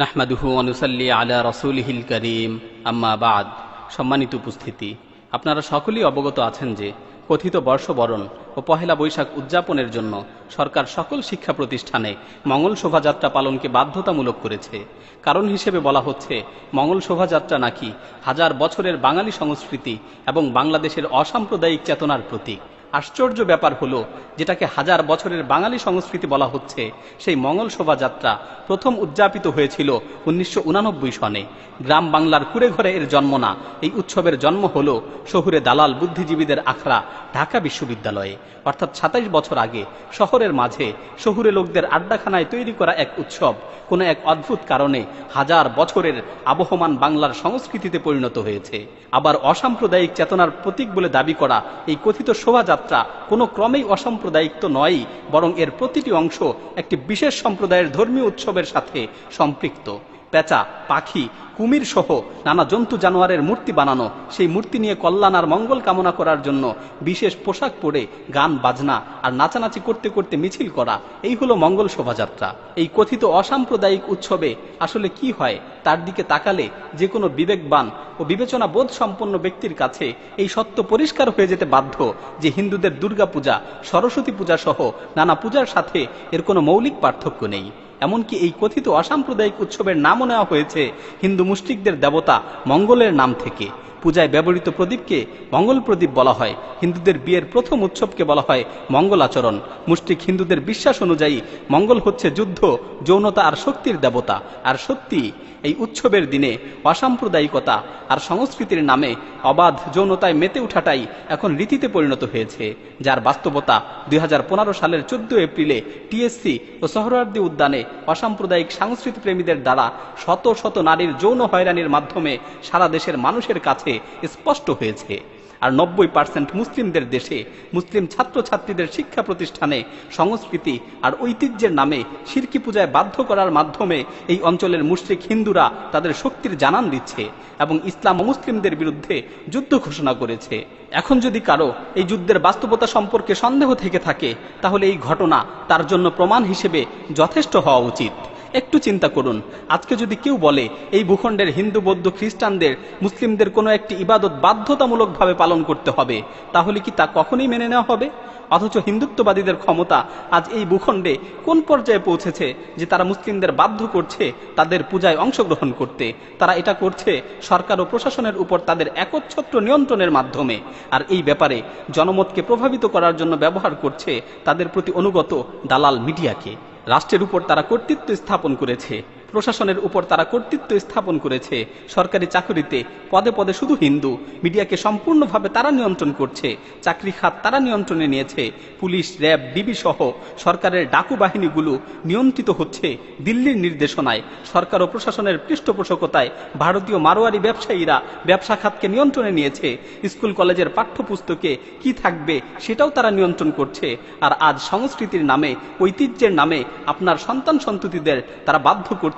নাহমাদুহু ওয়া নুসাল্লি আলা রাসূলিহিল কারীম আম্মা বাদ। সম্মানিত উপস্থিতি, আপনারা সকলেই অবগত আছেন যে কথিত বর্ষবরণ ও পহেলা বৈশাখ উদযাপনের জন্য সরকার সকল শিক্ষা প্রতিষ্ঠানে মঙ্গল শোভাযাত্রা পালনকে বাধ্যতামূলক করেছে। কারণ হিসেবে বলা হচ্ছে, মঙ্গল শোভাযাত্রা নাকি হাজার বছরের বাঙালি সংস্কৃতি এবং বাংলাদেশের অসাম্প্রদায়িক চেতনার প্রতীক। আশ্চর্য ব্যাপার হলো, যেটাকে হাজার বছরের বাঙালি সংস্কৃতি বলা হচ্ছে, সেই মঙ্গল শোভাযাত্রা প্রথম উদযাপিত হয়েছিল 1989 সনে। গ্রাম বাংলার কুড়ে ঘরে এর জন্ম না। এই উৎসবের জন্ম হলো শহুরে দালাল বুদ্ধিজীবীদের আখড়া ঢাকা বিশ্ববিদ্যালয়ে, অর্থাৎ 27 বছর আগে শহরের মাঝে শহুরে লোকদের আড্ডাখানায় তৈরি করা এক উৎসব কোনো এক অদ্ভুত কারণে হাজার বছরের আবহমান বাংলার সংস্কৃতিতে পরিণত হয়েছে। আবার অসাম্প্রদায়িক চেতনার প্রতীক বলে দাবি করা এই কথিত শোভাযাত্রা কোনো ক্রমেই অসাম্প্রদায়িক তো নয়ই, বরং এর প্রতিটি অংশ একটি বিশেষ সম্প্রদায়ের ধর্মীয় উৎসবের সাথে সম্পৃক্ত। পেঁচা, পাখি, কুমির সহ নানা জন্তু জানোয়ারের মূর্তি বানানো, সেই মূর্তি নিয়ে কল্যাণ আর মঙ্গল কামনা করার জন্য বিশেষ পোশাক পরে গান বাজনা আর নাচানাচি করতে করতে মিছিল করা, এই হলো মঙ্গল শোভাযাত্রা। এই কথিত অসাম্প্রদায়িক উৎসবে আসলে কি হয় তার দিকে তাকালে যে কোনো বিবেকবান ও বিবেচনা বোধ সম্পন্ন ব্যক্তির কাছে এই সত্য পরিষ্কার হয়ে যেতে বাধ্য যে হিন্দুদের দুর্গা পূজা, সরস্বতী পূজা সহ নানা পূজার সাথে এর কোনো মৌলিক পার্থক্য নেই। এমনকি এই কথিত অসাম্প্রদায়িক উৎসবের নামও নেওয়া হয়েছে হিন্দু মুশরিকদের দেবতা মঙ্গলের নাম থেকে। পূজায় ব্যবহৃত প্রদীপকে মঙ্গল প্রদীপ বলা হয়। হিন্দুদের বিয়ের প্রথম উৎসবকে বলা হয় মঙ্গল আচরণ। মুশরিক হিন্দুদের বিশ্বাস অনুযায়ী মঙ্গল হচ্ছে যুদ্ধ, যৌনতা আর শক্তির দেবতা। আর সত্যি এই উৎসবের দিনে অসাম্প্রদায়িকতা আর সংস্কৃতির নামে অবাধ যৌনতায় মেতে ওঠাটাই এখন রীতিতে পরিণত হয়েছে, যার বাস্তবতা 2015 সালের 14 এপ্রিলে টিএসসি ও সোহরাওয়ার্দী উদ্যানে অসাম্প্রদায়িক সংস্কৃতি প্রেমীদের দ্বারা শত শত নারীর যৌন হয়রানির মাধ্যমে সারা দেশের মানুষের কাছে স্পষ্ট হয়েছে। আর 90% মুসলিমদের দেশে মুসলিম ছাত্রছাত্রীদের শিক্ষা প্রতিষ্ঠানে সংস্কৃতি আর ঐতিহ্যের নামে শিরকি পূজায় বাধ্য করার মাধ্যমে এই অঞ্চলের মুশরিক হিন্দুরা তাদের শক্তির জানান দিচ্ছে এবং ইসলাম ও মুসলিমদের বিরুদ্ধে যুদ্ধ ঘোষণা করেছে। এখন যদি কারো এই যুদ্ধের বাস্তবতা সম্পর্কে সন্দেহ থেকে থাকে, তাহলে এই ঘটনা তার জন্য প্রমাণ হিসেবে যথেষ্ট হওয়া উচিত। একটু চিন্তা করুন, আজকে যদি কেউ বলে এই ভূখণ্ডের হিন্দু, বৌদ্ধ, খ্রিস্টানদের, মুসলিমদের কোনো একটি ইবাদত বাধ্যতামূলকভাবে পালন করতে হবে, তাহলে কি তা কখনোই মেনে নেওয়া হবে? অথচ হিন্দুত্ববাদীদের ক্ষমতা আজ এই ভূখণ্ডে কোন পর্যায়ে পৌঁছেছে যে তারা মুসলিমদের বাধ্য করছে তাদের পূজায় অংশগ্রহণ করতে। তারা এটা করছে সরকার ও প্রশাসনের উপর তাদের একচ্ছত্র নিয়ন্ত্রণের মাধ্যমে। আর এই ব্যাপারে জনমতকে প্রভাবিত করার জন্য ব্যবহার করছে তাদের প্রতি অনুগত দালাল মিডিয়াকে। রাষ্ট্রের উপর তারা কর্তৃত্ব স্থাপন করেছে, প্রশাসনের উপর তারা কর্তৃত্ব স্থাপন করেছে। সরকারি চাকরিতে পদে পদে শুধু হিন্দু। মিডিয়াকে সম্পূর্ণভাবে তারা নিয়ন্ত্রণ করছে। চাকরি খাত তারা নিয়ন্ত্রণে নিয়েছে। পুলিশ, র্যাব, ডিবি সহ সরকারের ডাকু বাহিনীগুলো নিয়ন্ত্রিত হচ্ছে দিল্লির নির্দেশনায়। সরকার ও প্রশাসনের পৃষ্ঠপোষকতায় ভারতীয় মারোয়ারি ব্যবসায়ীরা ব্যবসা খাতকে নিয়ন্ত্রণে নিয়েছে। স্কুল কলেজের পাঠ্যপুস্তকে কি থাকবে সেটাও তারা নিয়ন্ত্রণ করছে। আর আজ সংস্কৃতির নামে, ঐতিহ্যের নামে আপনার সন্তান সন্ততিদের তারা বাধ্য করছে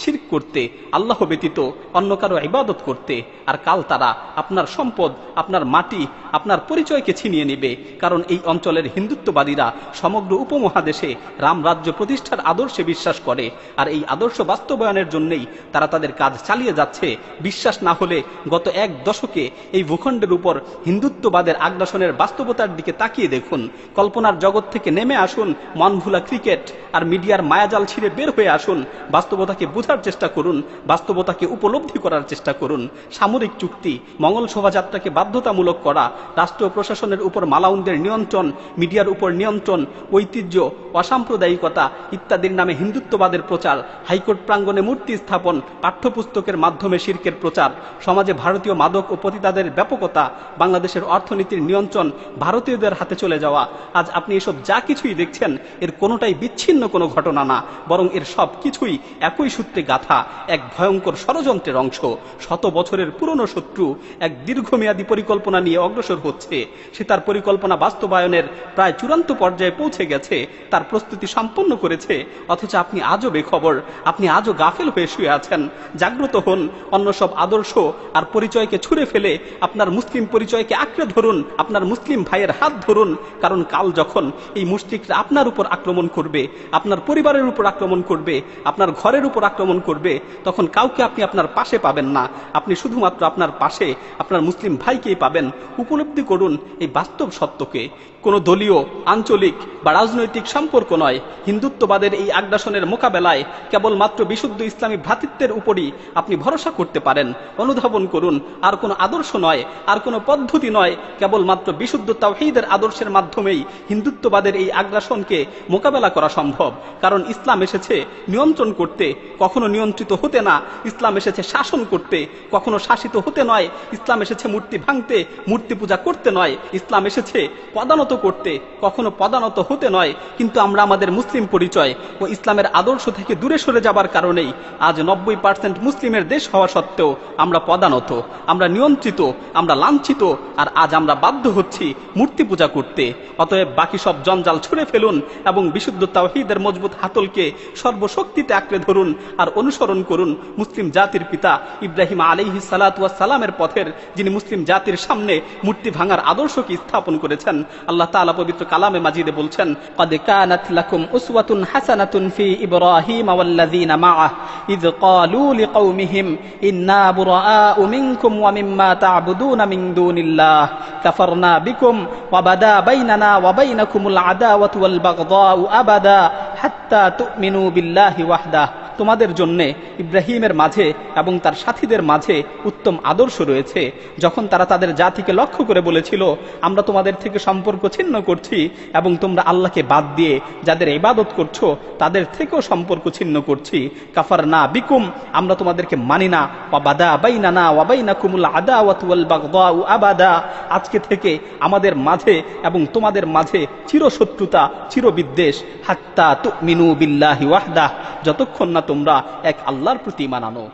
শিরক করতে, আল্লাহ ব্যতীত অন্য কারো ইবাদত করতে। আর কাল তারা আপনার সম্পদ, আপনার মাটি, আপনার পরিচয়কে ছিনিয়ে নেবে। কারণ এই অঞ্চলের হিন্দুত্ববাদীরা সমগ্র উপমহাদেশে রাম রাজ্য প্রতিষ্ঠার আদর্শে বিশ্বাস করে। আর এই আদর্শ বাস্তবায়নের জন্যই তারা তাদের কাজ চালিয়ে যাচ্ছে। বিশ্বাস না হলে গত এক দশকে এই ভূখণ্ডের উপর হিন্দুত্ববাদের আগ্রাসনের বাস্তবতার দিকে তাকিয়ে দেখুন। কল্পনার জগৎ থেকে নেমে আসুন, মন ভুলা ক্রিকেট আর মিডিয়ার মায়াজাল ছিঁড়ে বের হয়ে আসুন। বাস্তবতাকে বোঝার চেষ্টা করুন, বাস্তবতাকে উপলব্ধি করার চেষ্টা করুন। সামরিক চুক্তি, মঙ্গল শোভাযাত্রাকে বাধ্যতামূলক করা, রাষ্ট্র প্রশাসনের উপর মালাউনদের নিয়ন্ত্রণ, মিডিয়ার উপর নিয়ন্ত্রণ, ঐতিহ্য, অসাম্প্রদায়িকতা ইত্যাদির নামে হিন্দুত্ববাদের প্রচার, হাইকোর্ট প্রাঙ্গণে মূর্তি স্থাপন, পাঠ্যপুস্তকের মাধ্যমে শিরকের প্রচার, সমাজে ভারতীয় মাদক ও পতিতাদের ব্যাপকতা, বাংলাদেশের অর্থনীতির নিয়ন্ত্রণ ভারতীয়দের হাতে চলে যাওয়া। আজ আপনি এসব যা কিছুই দেখছেন, এর কোনোটাই বিচ্ছিন্ন কোনো ঘটনা না, বরং এর সব কিছুই একই সূত্রে গাথা এক ভয়ঙ্কর ষড়যন্ত্রের অংশ। শত বছরের পুরনো শত্রু এক দীর্ঘমেয়াদী পরিকল্পনা নিয়ে অগ্রসর হচ্ছে। সে তার পরিকল্পনা বাস্তবায়নের প্রায় চূড়ান্ত পর্যায়ে পৌঁছে গেছে, তার প্রস্তুতি সম্পন্ন করেছে। অথচ আপনি আজও বেখবর, আপনি আজও গাফেল হয়ে শুয়ে আছেন। জাগ্রত হন, অন্য সব আদর্শ আর পরিচয়কে ছুঁড়ে ফেলে আপনার মুসলিম পরিচয়কে আঁকড়ে ধরুন, আপনার মুসলিম ভাইয়ের হাত ধরুন। কারণ কাল যখন এই মুশরিকরা আপনার উপর আক্রমণ করবে, আপনার পরিবারের উপর আক্রমণ করবে, আপনার ঘরের ঘরের উপর আক্রমণ করবে তখন কাউকে আপনি আপনার পাশে পাবেন না, আপনি শুধুমাত্র আপনার পাশে আপনার মুসলিম ভাইকেই পাবেন। উপলব্ধি করুন এই বাস্তব সত্যকে। কোনো দলীয়, আঞ্চলিক বা রাজনৈতিক সম্পর্ক নয়, হিন্দুত্ববাদের এই আগ্রাসনের মোকাবেলায় কেবলমাত্র বিশুদ্ধ ইসলামী ভ্রাতৃত্বের উপরই আপনি ভরসা করতে পারেন। অনুধাবন করুন, আর কোনো আদর্শ নয়, আর কোনো পদ্ধতি নয়, কেবলমাত্র বিশুদ্ধ তাওহীদের আদর্শের মাধ্যমেই হিন্দুত্ববাদের এই আগ্রাসনকে মোকাবেলা করা সম্ভব। কারণ ইসলাম এসেছে নিয়ন্ত্রণ করতে, কখনো নিয়ন্ত্রিত হতে না। ইসলাম এসেছে শাসন করতে, কখনো শাসিত হতে নয়। ইসলাম এসেছে মূর্তি ভাঙতে, মূর্তি পূজা করতে নয়। ইসলাম এসেছে পদানত করতে, কখনো পদানত হতে নয়। কিন্তু আমরা আমাদের মুসলিম পরিচয় ও ইসলামের আদর্শ থেকে দূরে সরে যাবার কারণেই আজ 90% মুসলিমের দেশ হওয়া সত্ত্বেও আমরা পদানত, আমরা নিয়ন্ত্রিত, আমরা লাঞ্ছিত, আর আজ আমরা বাধ্য হচ্ছি মূর্তি পূজা করতে। অতএব বাকি সব জঞ্জাল ছুঁড়ে ফেলুন এবং বিশুদ্ধ তাওহীদের মজবুত হাতলকে সর্বশক্তিতে আঁকড়ে ধরুন আর অনুসরণ করুন মুসলিম জাতির পিতা ইব্রাহিম আলাইহিস সালাতু ওয়াস সালামের পথের, যিনি মুসলিম জাতির সামনে মূর্তি ভাঙার আদর্শকে স্থাপন করেছেন। আল্লাহ তাআলা পবিত্র কালামে মাজিদে বলছেন, قد كانت لكم أسوة حسنة في إبراهيم والذين معه إذ قالوا لقومهم إنا براء منكم ومما تعبدون من دون الله كفرنا بكم وبدا بيننا وبينكم العداوة والبغضاء أبدا حتى تؤمنوا بالله وحده। তোমাদের জন্য ইব্রাহিমের মাঝে এবং তার সাথীদের মাঝে উত্তম আদর্শ রয়েছে, যখন তারা তাদের জাতিকে লক্ষ্য করে বলেছিল, আমরা তোমাদের থেকে সম্পর্ক ছিন্ন করছি এবং তোমরা আল্লাহকে বাদ দিয়ে যাদের ইবাদত করছো তাদের থেকেও সম্পর্ক ছিন্ন করছি। কাফারনা বিকুম, আমরা তোমাদেরকে মানি না। ওয়াবাদা বাইনানা ওয়া বাইনাকুমুল আদাওয়াতু ওয়াল বাগদাউ আবাদা, আজকে থেকে আমাদের মাঝে এবং তোমাদের মাঝে চিরশত্রুতা, চিরবিদ্বেষ। হাত্তা তুমিনু বিল্লাহি ওয়াহদাহ, যতক্ষণ না তোমরা এক আল্লাহর প্রতি ঈমান আনো।